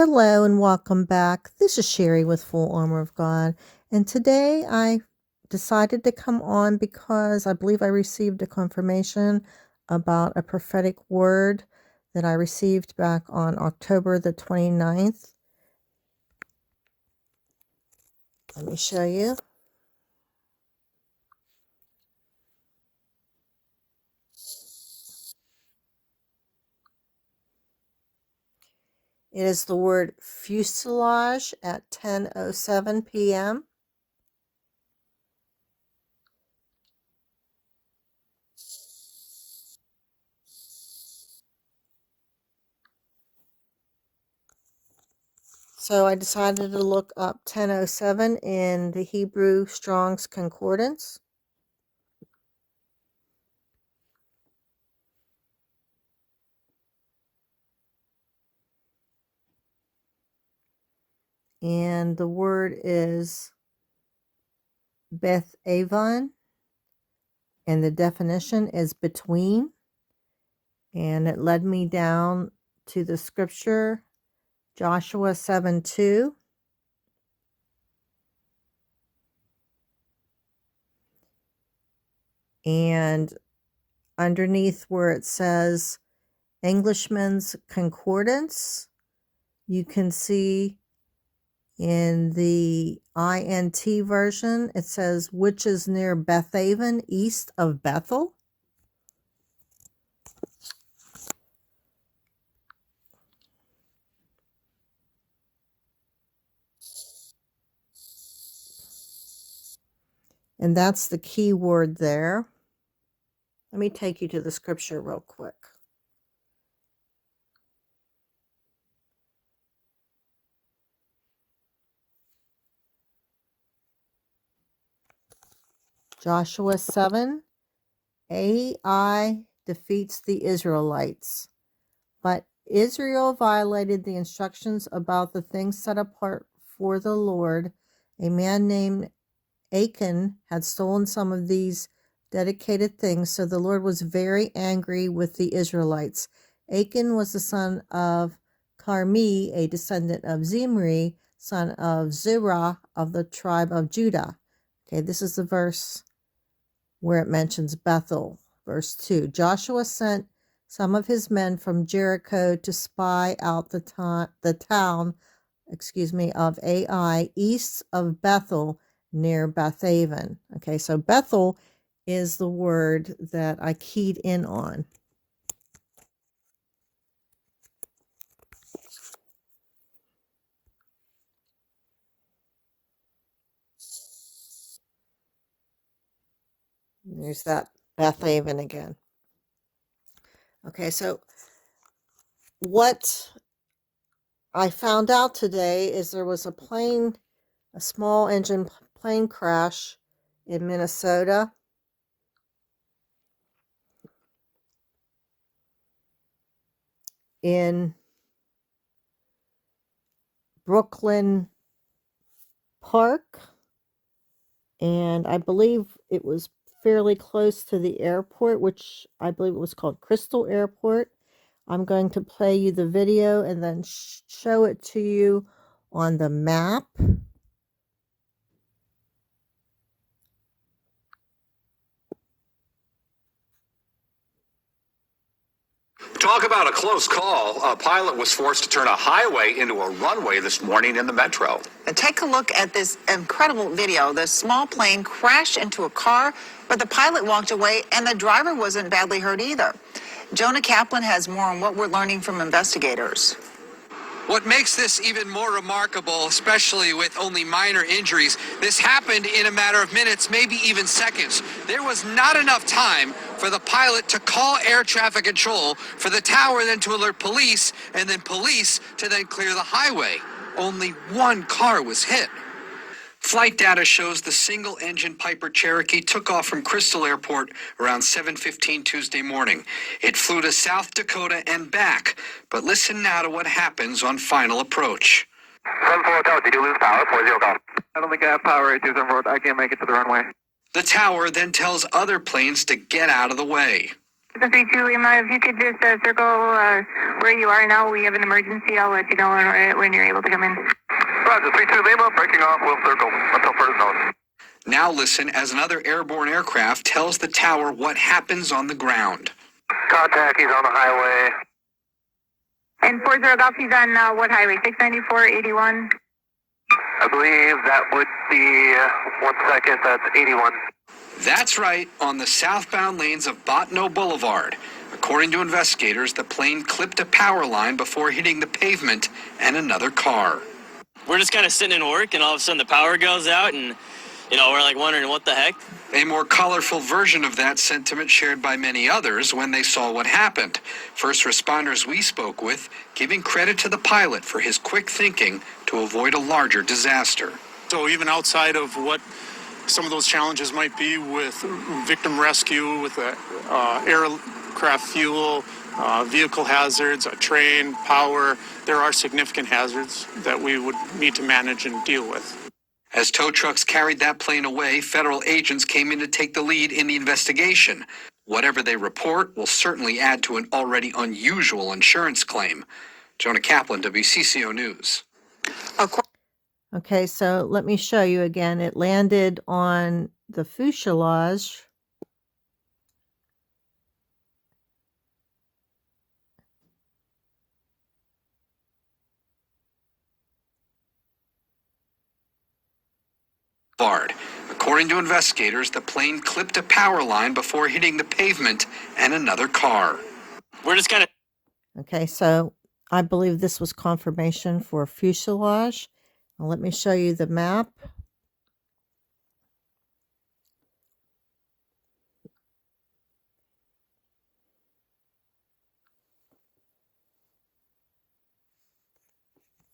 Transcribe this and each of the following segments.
Hello and welcome back. This is Sherry with Full Armor of God, and today I decided to come on because I believe I received a confirmation about a prophetic word that I received back on October the 29th. Let me show you. It is the word fuselage at 10:07 p.m. So I decided to look up 10:07 in the Hebrew Strong's Concordance. And the word is byBethel, and the definition is between. And it led me down to the scripture, Joshua 7:2. And underneath where it says Englishman's Concordance, you can see in the INT version, it says, which is near Bethaven, east of Bethel. And that's the key word there. Let me take you to the scripture real quick. Joshua 7, Ai defeats the Israelites. But Israel violated the instructions about the things set apart for the Lord. A man named Achan had stolen some of these dedicated things, so the Lord was very angry with the Israelites. Achan was the son of Carmi, a descendant of Zimri, son of Zerah of the tribe of Judah. Okay, this is the verse where it mentions Bethel. Verse 2, Joshua sent some of his men from Jericho to spy out the town of Ai, east of Bethel, near Bethaven. Okay, so Bethel is the word that I keyed in on. There's that Bethaven again. Okay, so what I found out today is there was a small engine plane crash in Minnesota. In Brooklyn Park, and I believe it was fairly close to the airport, which I believe it was called Crystal Airport. I'm going to play you the video and then show it to you on the map. Talk about a close call. A pilot was forced to turn a highway into a runway this morning in the metro. And take a look at this incredible video. The small plane crashed into a car, but the pilot walked away and the driver wasn't badly hurt either. Jonah Kaplan has more on what we're learning from investigators. What makes this even more remarkable, especially with only minor injuries, this happened in a matter of minutes, maybe even seconds. There was not enough time for the pilot to call air traffic control, for the tower then to alert police, and then police to then clear the highway. Only one car was hit. Flight data shows the single-engine Piper Cherokee took off from Crystal Airport around 7:15 Tuesday morning. It flew to South Dakota and back, but listen now to what happens on final approach. 74 did you lose power? 40 go. I don't think I have power, 824. I can't make it to the runway. The tower then tells other planes to get out of the way. The 32 Lima, if you could just circle where you are now, we have an emergency. I'll let you know when you're able to come in. Roger, 32 Lima, breaking off, we'll circle until further notice. Now listen as another airborne aircraft tells the tower what happens on the ground. Contact, he's on the highway. And 40 Golf, he's on what highway? 694, 81? I believe that would be, 1 second, that's 81. That's right, on the southbound lanes of Botno Boulevard. According to investigators, the plane clipped a power line before hitting the pavement and another car. We're just kind of sitting in work, and all of a sudden the power goes out, and, we're like wondering what the heck. A more colorful version of that sentiment shared by many others when they saw what happened. First responders we spoke with giving credit to the pilot for his quick thinking to avoid a larger disaster. So even outside of what some of those challenges might be with victim rescue, with the aircraft fuel, vehicle hazards, a train, power, there are significant hazards that we would need to manage and deal with. As tow trucks carried that plane away, federal agents came in to take the lead in the investigation. Whatever they report will certainly add to an already unusual insurance claim. Jonah Kaplan, WCCO News. Okay, so let me show you again. It landed on the fuselage. According to investigators, the plane clipped a power line before hitting the pavement and another car. We're just kind of... Okay, so I believe this was confirmation for fuselage. Now let me show you the map.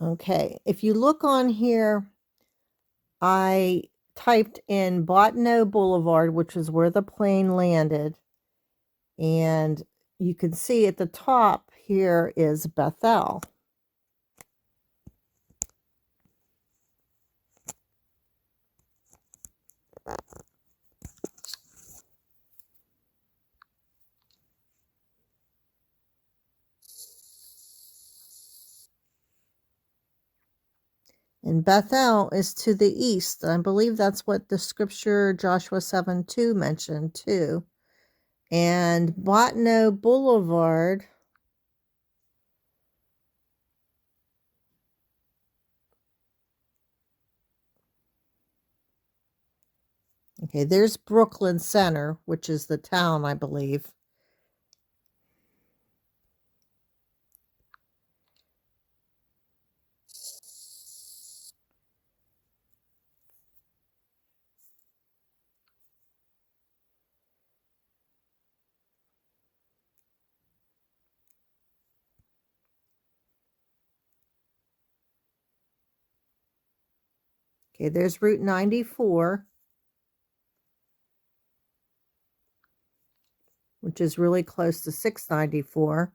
Okay, if you look on here, I typed in Botno Boulevard, which is where the plane landed, and you can see at the top here is Bethel. And Bethel is to the east. I believe that's what the scripture Joshua 7:2 mentioned too. And Botno Boulevard okay, there's Brooklyn Center, which is the town, I believe. Okay, there's Route 94, which is really close to 694.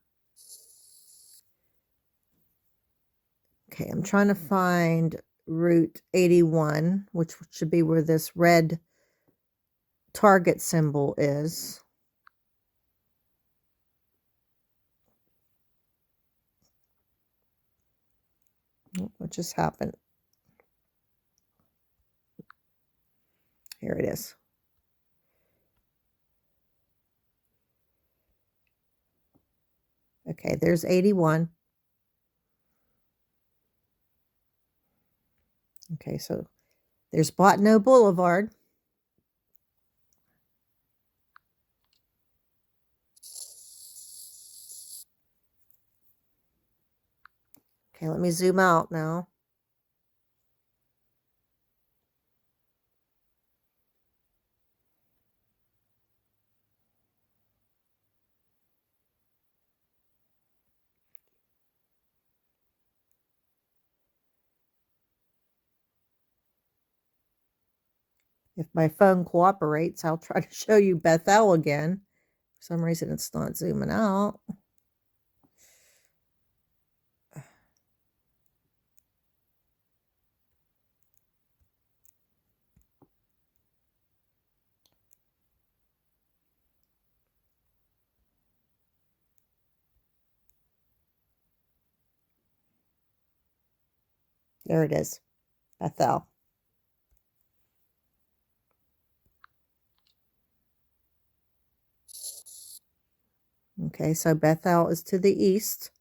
Okay, I'm trying to find Route 81, which should be where this red target symbol is. What just happened? Here it is. Okay, there's 81. Okay, so there's Botno Boulevard. Okay, let me zoom out now. If my phone cooperates, I'll try to show you Bethel again. For some reason, it's not zooming out. There it is. Bethel. Okay, so Bethel is to the east.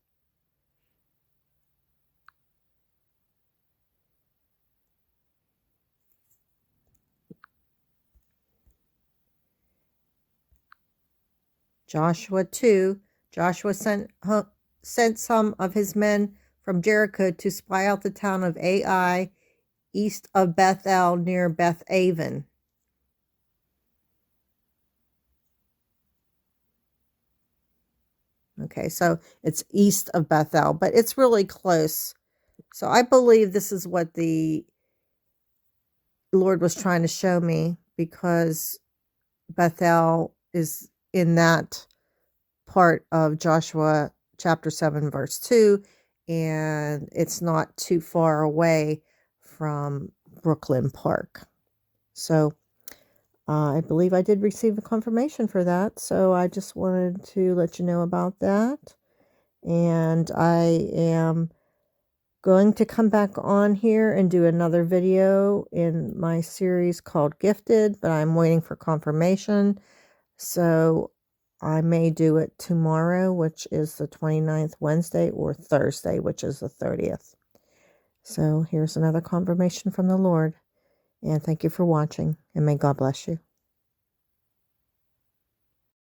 Joshua 2. Joshua sent some of his men from Jericho to spy out the town of Ai, east of Bethel, near Beth Aven. Okay, so it's east of Bethel, but it's really close. So I believe this is what the Lord was trying to show me, because Bethel is in that part of Joshua chapter 7 verse 2, and it's not too far away from Brooklyn Park. So I believe I did receive a confirmation for that, so I just wanted to let you know about that. And I am going to come back on here and do another video in my series called Gifted, but I'm waiting for confirmation. So I may do it tomorrow, which is the 29th, Wednesday, or Thursday, which is the 30th. So here's another confirmation from the Lord. And thank you for watching, and may God bless you.